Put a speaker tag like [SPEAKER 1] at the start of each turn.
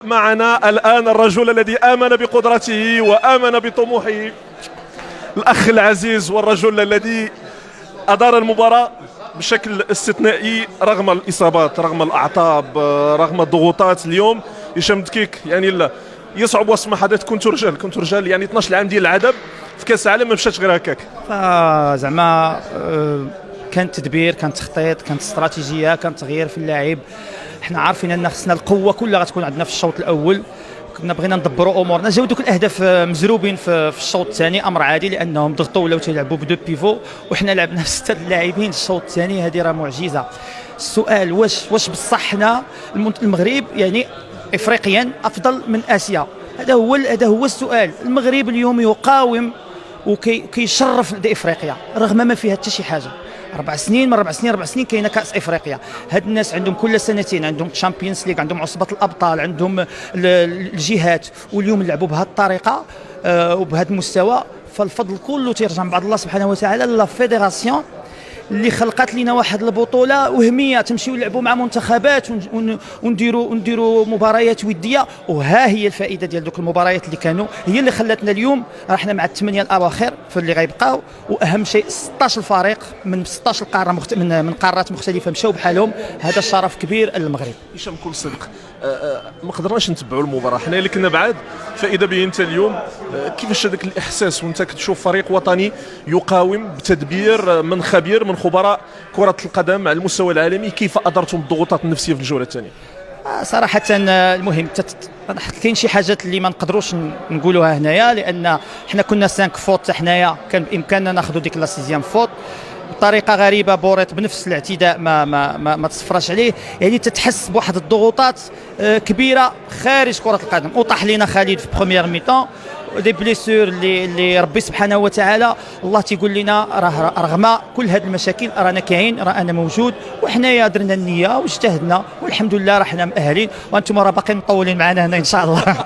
[SPEAKER 1] معنا الآن الرجل الذي آمن بقدرته وآمن بطموحه، الأخ العزيز والرجل الذي أدار المباراة بشكل استثنائي رغم الإصابات، رغم الأعطاب، رغم الضغوطات. اليوم هشام دكيك يعني لا يصعب وصف ما حدث. كنت رجال يعني 12 عام ديال العدب في كأس العالم ما مشاتش غير هكاك.
[SPEAKER 2] زعما كان تدبير، كان تخطيط، كانت استراتيجيه، كان تغيير في اللاعب. حنا عارفين ان خصنا القوه كلها غتكون عندنا في الشوط الاول. كنا بغينا ندبروا امورنا، جاو دوك الاهداف مزروبين في الشوط الثاني، امر عادي لانهم ضغطوا ولاو تيلعبوا بدو بيفو وحنا لعبنا بسته اللاعبين الشوط الثاني. هذه راه معجزه. السؤال واش بصح حنا المغرب يعني افريقيا افضل من اسيا؟ هذا هو السؤال. المغرب اليوم يقاوم وكيشرف افريقيا رغم ما فيها حتى شي حاجه. 4 سنين كاينه كاس افريقيا. هاد الناس عندهم كل سنتين عندهم تشامبيونز ليغ، عندهم عصبه الابطال، عندهم الجهات، واليوم لعبوا بهذه الطريقه وبهذا المستوى. فالفضل كله تيرجع من بعد الله سبحانه وتعالى لا فيدراسيون اللي خلقت لنا واحد البطوله وهميه تمشيو نلعبوا مع منتخبات ونديروا مباريات وديه. وها هي الفائده ديال دوك المباريات اللي كانوا، هي اللي خلاتنا اليوم راحنا مع الثمانيه الاواخر في اللي غيبقاو. واهم شيء 16 فريق من 16 قاره من قارات مختلفه مشاو بحالهم. هذا شرف كبير للمغرب.
[SPEAKER 1] هشام بكل صدق ما قدرناش نتبعوا المباراه حنا اللي كنا بعاد، فاذا به انت اليوم كيفاش هذاك الاحساس وانت كتشوف فريق وطني يقاوم بتدبير من خبير من خبراء كره القدم على المستوى العالمي؟ كيف ادرتم الضغوطات النفسيه في الجوله الثانيه؟
[SPEAKER 2] صراحه المهم كاين شي حاجات اللي ما نقدروش نقولوها هنايا، لان حنا كنا 5 فوت حتى حنايا كان بامكاننا ناخذوا ديك لا 6 فوت بطريقه غريبه. بوريت بنفس الاعتداء ما تصفرش عليه، يعني تتحس بواحد الضغوطات كبيره خارج كره القدم. وطاح لينا خالد في بروميير ميطون دي بليسور اللي ربي سبحانه وتعالى الله تيقول لنا راه رغم كل هذه المشاكل رانا كاين، راه انا موجود، وحنايا درنا النيه واجتهدنا والحمد لله راه حنا مأهلين. وانتم راه باقيين مطولين معنا هنا ان شاء الله.